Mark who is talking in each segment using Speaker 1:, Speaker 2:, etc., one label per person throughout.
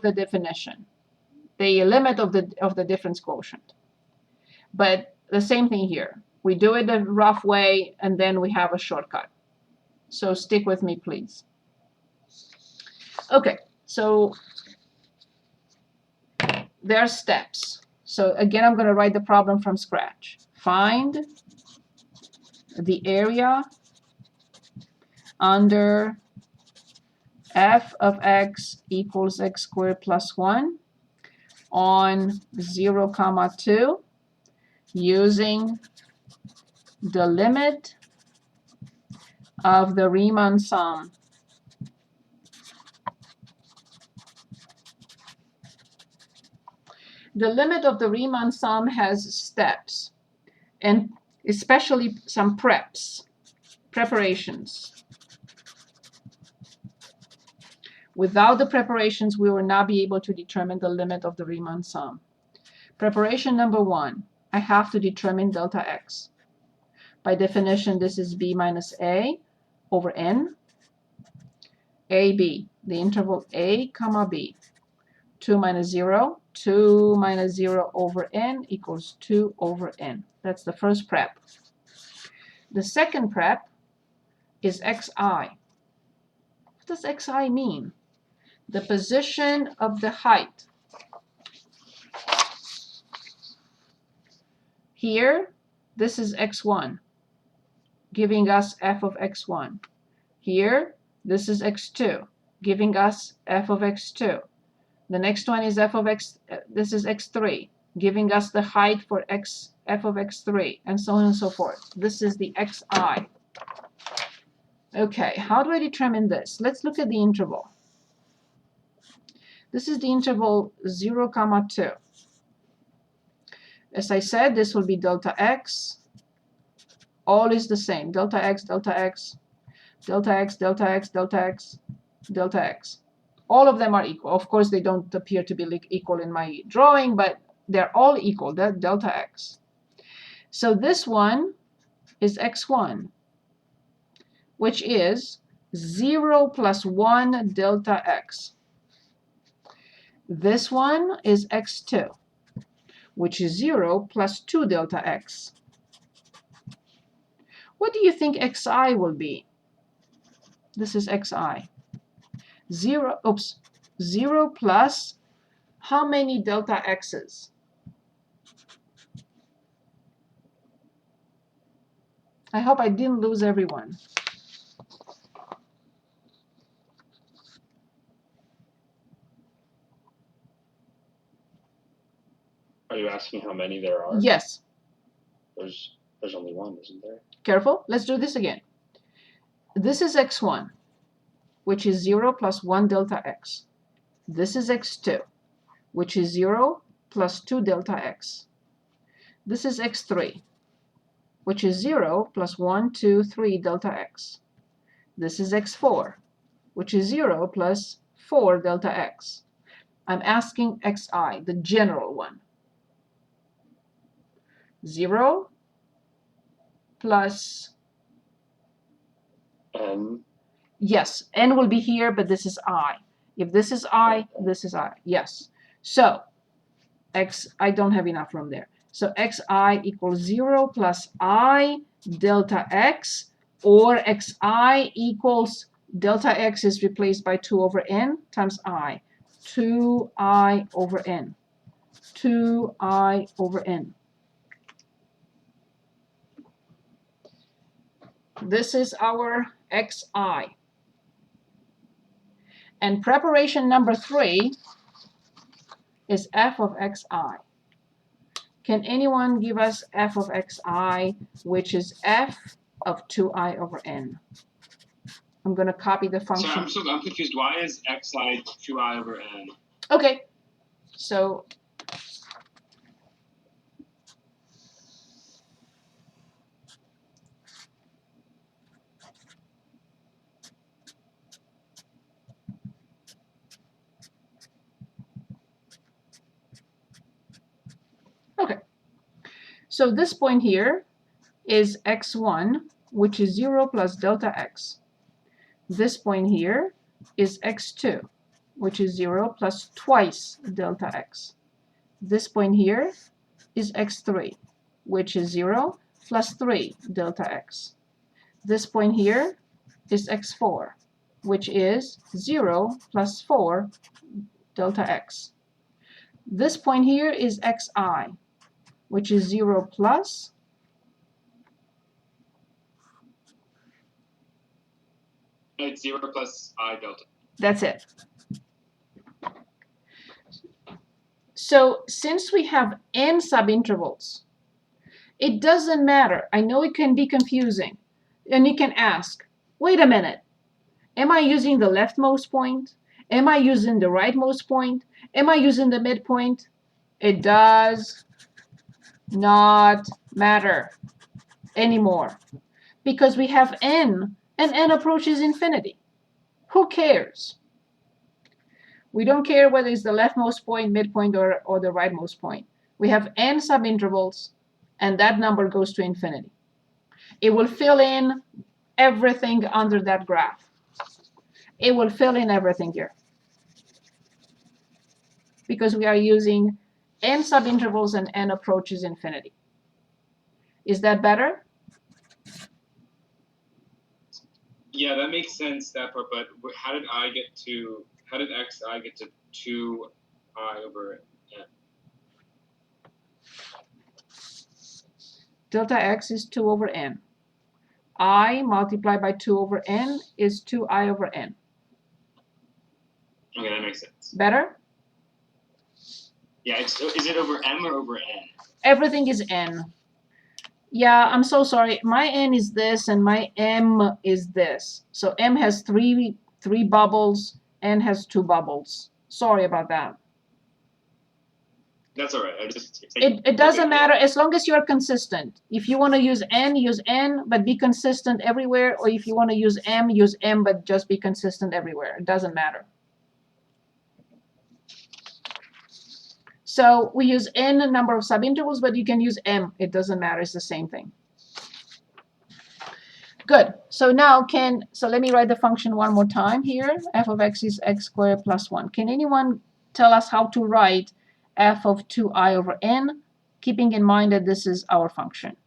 Speaker 1: the definition, the limit of the difference quotient. But the same thing here. We do it the rough way, and then we have a shortcut. So stick with me, please. Okay, so there are steps. So again, I'm going to write the problem from scratch. Find the area under f of x equals x squared plus 1 on 0, 2 using the limit of the Riemann sum. The limit of the Riemann sum has steps, and especially some preparations. Without the preparations, we will not be able to determine the limit of the Riemann sum. Preparation number 1, I have to determine delta x. By definition, this is b minus a over n. AB, the interval a comma b. 2 minus 0, 2 minus 0 over n equals 2 over n. That's the first prep. The second prep is xi. What does xi mean? The position of the height. Here, this is x1, giving us f of x1. Here, this is x2, giving us f of x2. The next one is f of x, this is x3, giving us the height for f of x3, and so on and so forth. This is the xi. Okay, how do I determine this? Let's look at the interval. This is the interval 0, 2. As I said, this will be delta x. All is the same. Delta x, delta x, delta x, delta x, delta x, delta x. All of them are equal. Of course, they don't appear to be equal in my drawing, but they're all equal, that delta x. So this one is x1, which is 0 plus 1 delta x. This one is x2, which is 0 plus 2 delta x. What do you think xi will be? This is xi. 0 plus how many delta x's? I hope I didn't lose everyone.
Speaker 2: Are you asking how many there are?
Speaker 1: Yes.
Speaker 2: There's only one, isn't there?
Speaker 1: Careful. Let's do this again. This is x1, which is 0 plus 1 delta x. This is x2, which is 0 plus 2 delta x. This is x3, which is 0 plus 1, 2, 3 delta x. This is x4, which is 0 plus 4 delta x. I'm asking xi, the general one. 0 plus
Speaker 2: n.
Speaker 1: Yes, n will be here, but this is I. If this is I, this is I. Yes. So I don't have enough room there. So xi equals 0 plus I delta x, or xi equals delta x is replaced by 2 over n times I. 2I over n. 2I over n. This is our xi. And preparation number 3 is f of xi. Can anyone give us f of xi, which is f of 2i over n? I'm going to copy the function.
Speaker 2: Sorry, I'm confused. Why is xi 2i over n?
Speaker 1: Okay, so so this point here is x1, which is 0 plus delta x. This point here is x2, which is 0, plus twice delta x. This point here is x3, which is 0, plus 3 delta x. This point here is x4, which is 0, plus 4 delta x. This point here is xi, which is 0 plus
Speaker 2: It's 0 plus I delta.
Speaker 1: That's it. So since we have n subintervals, it doesn't matter. I know it can be confusing. And you can ask, wait a minute, am I using the leftmost point? Am I using the rightmost point? Am I using the midpoint? It does not matter anymore because we have n and n approaches infinity. Who cares? We don't care whether it's the leftmost point, midpoint, or the rightmost point. We have n subintervals, and that number goes to infinity. It will fill in everything under that graph. It will fill in everything here because we are using n subintervals and n approaches infinity. Is that better?
Speaker 2: Yeah, that makes sense, that part, but how did xi get to 2I over n?
Speaker 1: Delta x is 2 over n. I multiplied by 2 over n is 2I over n.
Speaker 2: Okay, that makes sense.
Speaker 1: Better?
Speaker 2: Yeah, is it over m or over n?
Speaker 1: Everything is n. Yeah, I'm so sorry. My n is this and my m is this. So m has three bubbles, n has 2 bubbles. Sorry about that.
Speaker 2: That's all right.
Speaker 1: It doesn't matter as long as you're consistent. If you want to use n, but be consistent everywhere. Or if you want to use m, but just be consistent everywhere. It doesn't matter. So we use n number of subintervals, but you can use m. It doesn't matter. It's the same thing. Good. So now so let me write the function one more time here. F of x is x squared plus 1. Can anyone tell us how to write f of 2I over n, keeping in mind that this is our function?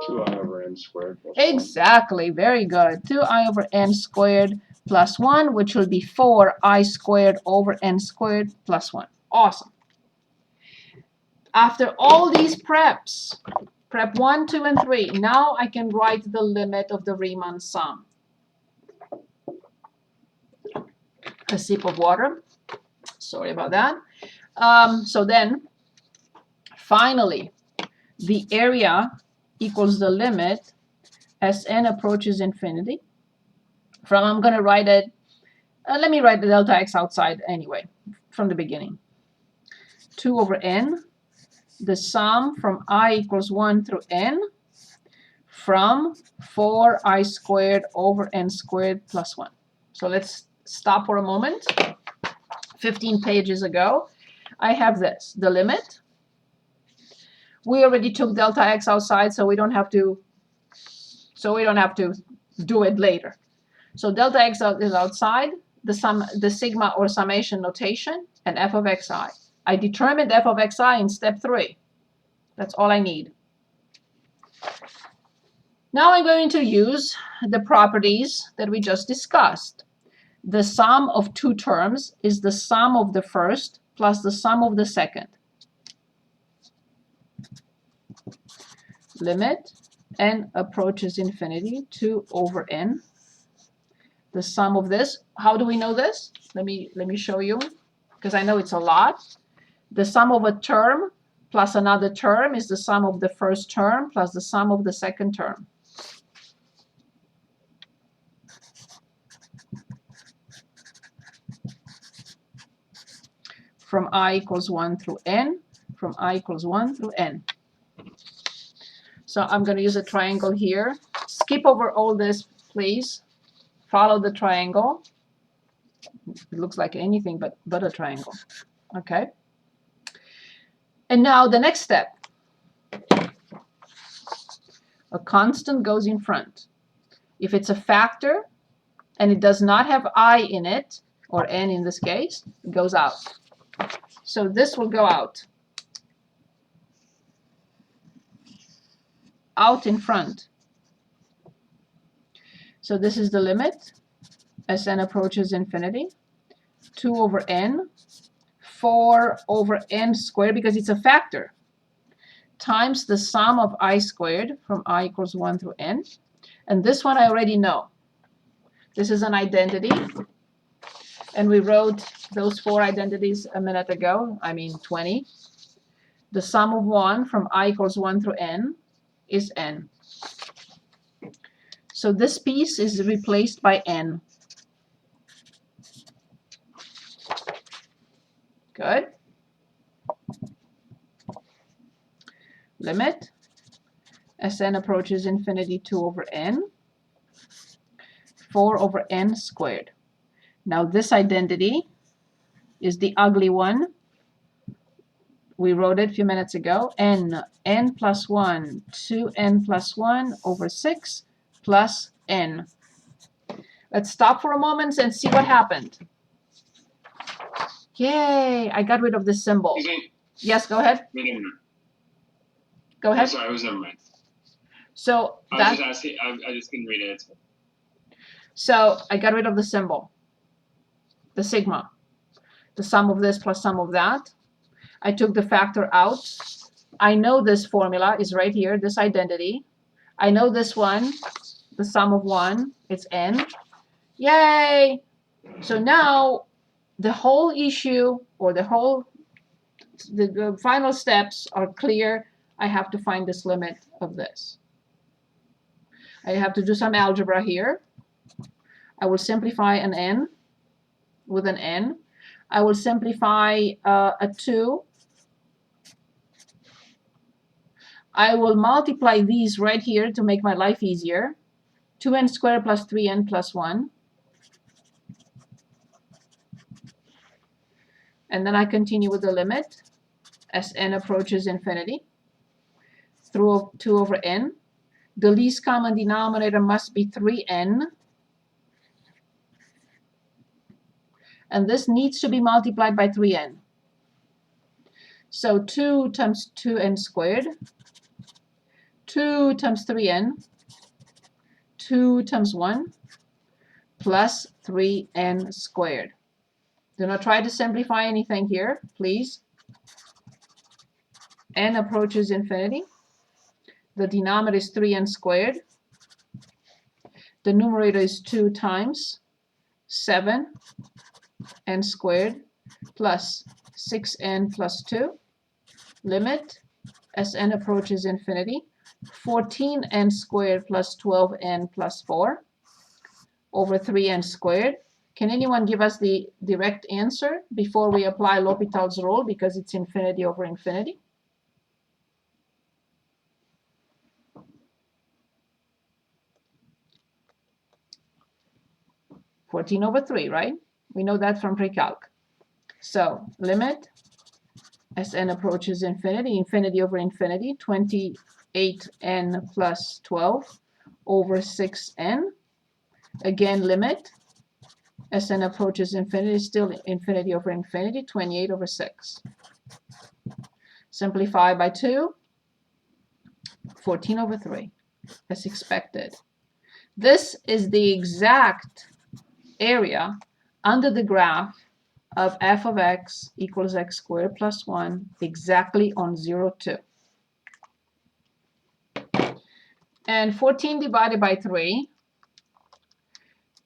Speaker 2: Two I over n squared plus
Speaker 1: Exactly. Very good. 2I over n squared plus 1, which will be 4I squared over n squared plus 1. Awesome. After all these preps, prep 1, 2, and 3, now I can write the limit of the Riemann sum. A sip of water. Sorry about that. So then, finally, the area equals the limit as n approaches infinity. I'm going to write it, let me write the delta x outside anyway, from the beginning. 2 over n, the sum from I equals 1 through n, from 4I squared over n squared plus 1. So let's stop for a moment. 15 pages ago, I have this, the limit. We already took delta x outside, so we don't have to do it later. So delta x is outside, the sigma or summation notation, and f of xi. I determined f of xi in step 3. That's all I need. Now I'm going to use the properties that we just discussed. The sum of 2 terms is the sum of the first plus the sum of the second. Limit n approaches infinity, 2 over n. The sum of this, how do we know this? Let me show you, because I know it's a lot. The sum of a term plus another term is the sum of the first term plus the sum of the second term. From I equals 1 through n, from I equals 1 through n. So I'm going to use a triangle here. Skip over all this, please. Follow the triangle. It looks like anything but a triangle. Okay. And now the next step. A constant goes in front. If it's a factor and it does not have I in it, or n in this case, it goes out. So this will go out. Out in front. So this is the limit as n approaches infinity. 2 over n, 4 over n squared, because it's a factor, times the sum of I squared from I equals 1 through n. And this one I already know. This is an identity. And we wrote those 4 identities a minute ago, 20. The sum of 1 from I equals 1 through n is n. So this piece is replaced by n. Good. Limit as n approaches infinity, 2 over n, 4 over n squared. Now this identity is the ugly one. We wrote it a few minutes ago. n plus 1, 2n plus 1 over 6 plus n. Let's stop for a moment and see what happened. Yay, I got rid of the symbol. Yes, go ahead. Go ahead.
Speaker 2: Sorry, I was never mind.
Speaker 1: So
Speaker 2: I was just asking, I just couldn't read it.
Speaker 1: So I got rid of the symbol, the sigma, the sum of this plus sum of that. I took the factor out. I know this formula is right here, this identity. I know this one, the sum of 1, it's n. Yay! So now the whole issue, or the final steps are clear. I have to find this limit of this. I have to do some algebra here. I will simplify an n with an n. I will simplify a 2. I will multiply these right here to make my life easier. 2n squared plus 3n plus 1. And then I continue with the limit as n approaches infinity through 2 over n. The least common denominator must be 3n. And this needs to be multiplied by 3n. So 2 times 2n squared, 2 times 3n, 2 times 1, plus 3n squared. Do not try to simplify anything here, please. N approaches infinity. The denominator is 3n squared. The numerator is 2 times 7n squared plus 6n plus 2. Limit as n approaches infinity. 14n squared plus 12n plus 4 over 3n squared. Can anyone give us the direct answer before we apply L'Hopital's rule, because it's infinity over infinity? (14 over 3, right? We know that from pre-calc. So limit as n approaches infinity, infinity over infinity, 28n plus 12 over 6n. Again, limit as n approaches infinity, still infinity over infinity, 28 over 6. Simplify by 2, 14 over 3, as expected. This is the exact area under the graph of f of x equals x squared plus 1, exactly on 0, 2. And 14 divided by 3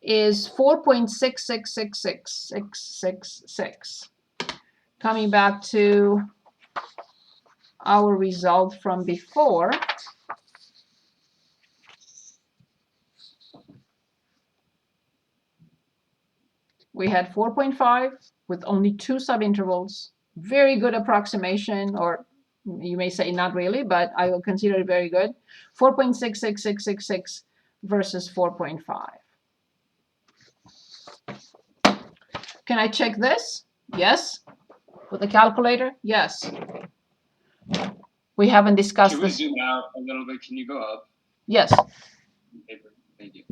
Speaker 1: is 4.6666666. Coming back to our result from before, we had 4.5 with only 2 subintervals. Very good approximation, or you may say not really, but I will consider it very good. 4.66666 versus 4.5. Can I check this? Yes. With a calculator? Yes. We haven't discussed this.
Speaker 2: Can we zoom out a little bit? Can you go up?
Speaker 1: Yes.
Speaker 2: Paper. Thank you.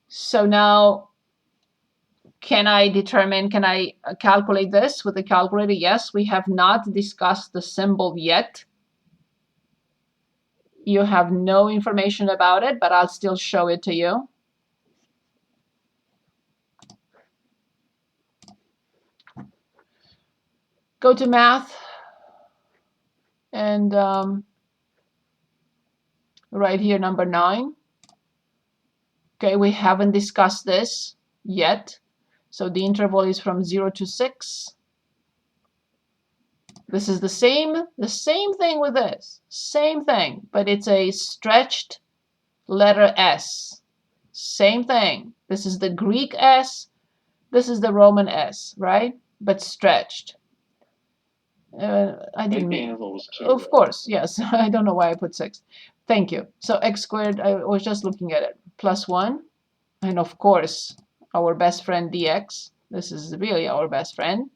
Speaker 1: So now, can I calculate this with the calculator? Yes, we have not discussed the symbol yet. You have no information about it, but I'll still show it to you. Go to math and right here, number 9. Okay, we haven't discussed this yet. So the interval is from 0 to 6. This is the same thing with this. Same thing, but it's a stretched letter S. Same thing. This is the Greek S. This is the Roman S, right? But stretched. I didn't mean. Of course, yes. I don't know why I put 6. Thank you. So x squared, I was just looking at it, plus 1. And of course, our best friend dx. This is really our best friend.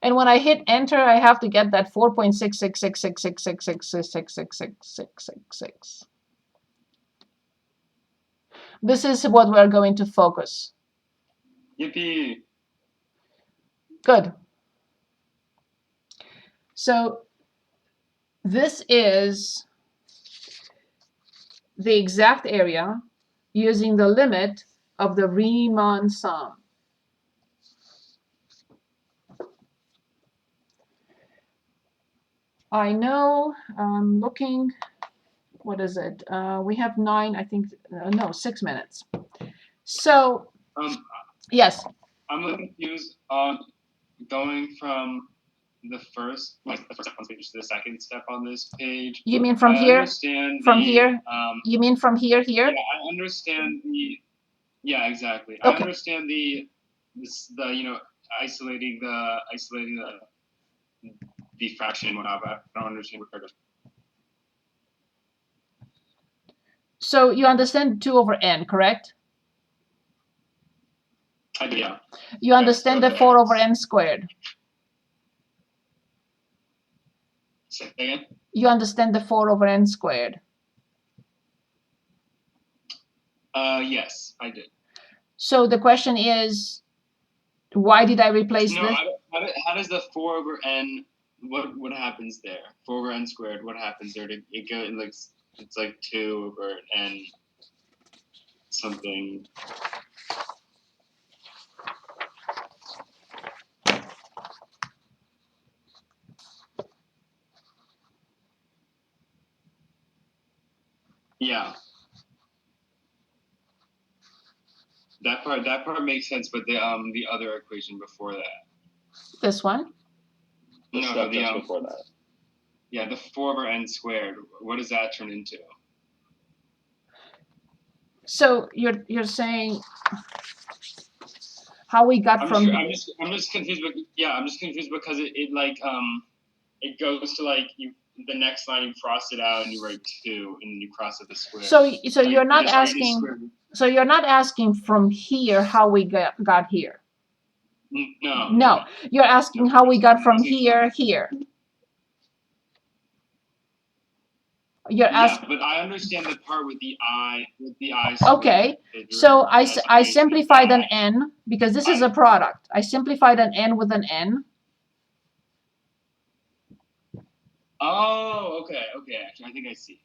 Speaker 1: And when I hit enter, I have to get that 4.6666666666666. This is what we're going to focus.
Speaker 2: Yippee!
Speaker 1: Good. So this is the exact area using the limit of the Riemann sum. I know, I'm looking, what is it? We have 9, I think, no, 6 minutes. So, yes.
Speaker 2: I'm a little confused on going from the first step on this page to the second step on this page.
Speaker 1: You mean from here?
Speaker 2: From
Speaker 1: here? You mean from here?
Speaker 2: Yeah, I understand the. Yeah, exactly.
Speaker 1: Okay.
Speaker 2: I understand the isolating the fraction and whatnot, but I don't understand what they're.
Speaker 1: So you understand 2 over n, correct?
Speaker 2: I do, yeah.
Speaker 1: You understand the 4 over n squared.
Speaker 2: Say again?
Speaker 1: You understand the 4 over n squared.
Speaker 2: Yes, I did.
Speaker 1: So the question is, why did I replace this?
Speaker 2: How does the 4 over n, what happens there? 4 over n squared, what happens there? It's like 2 over n something. Yeah. That part makes sense, but the other equation before that.
Speaker 1: This one?
Speaker 2: No, before that. Yeah, the 4 over n squared. What does that turn into?
Speaker 1: So you're saying how we got from.
Speaker 2: I'm just confused. I'm just confused because it goes to the next line, you cross it out and you write 2 and you cross it the square.
Speaker 1: So you're not asking. So you're not asking from here how we got here.
Speaker 2: No.
Speaker 1: No, you're asking how we got from here here. You're asking.
Speaker 2: But I understand the part with the I.
Speaker 1: Okay, so I simplified an n because this is a product. I simplified an n with an n.
Speaker 2: Oh, okay. I think I see.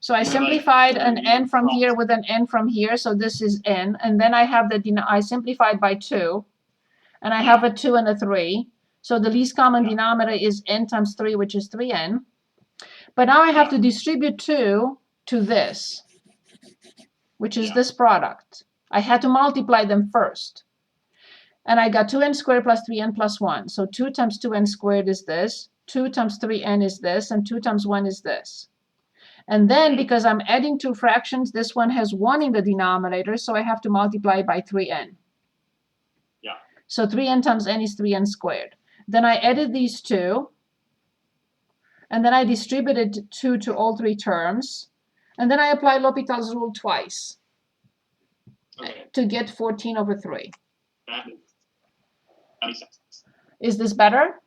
Speaker 1: So I simplified an n from here with an n from here, so this is n, and then I have I simplified by 2, and I have a 2 and a 3. So the least common denominator is n times 3, which is 3n. But now I have to distribute 2 to this, which is this product. I had to multiply them first. And I got 2n squared plus 3n plus 1. So 2 times 2n squared is this, 2 times 3n is this, and 2 times 1 is this. And then because I'm adding 2 fractions, this one has 1 in the denominator, so I have to multiply by 3n.
Speaker 2: Yeah.
Speaker 1: So 3n times n is 3n squared. Then I added these 2. And then I distributed 2 to all 3 terms. And then I applied L'Hopital's rule twice to get 14 over 3.
Speaker 2: That makes sense.
Speaker 1: Is this better?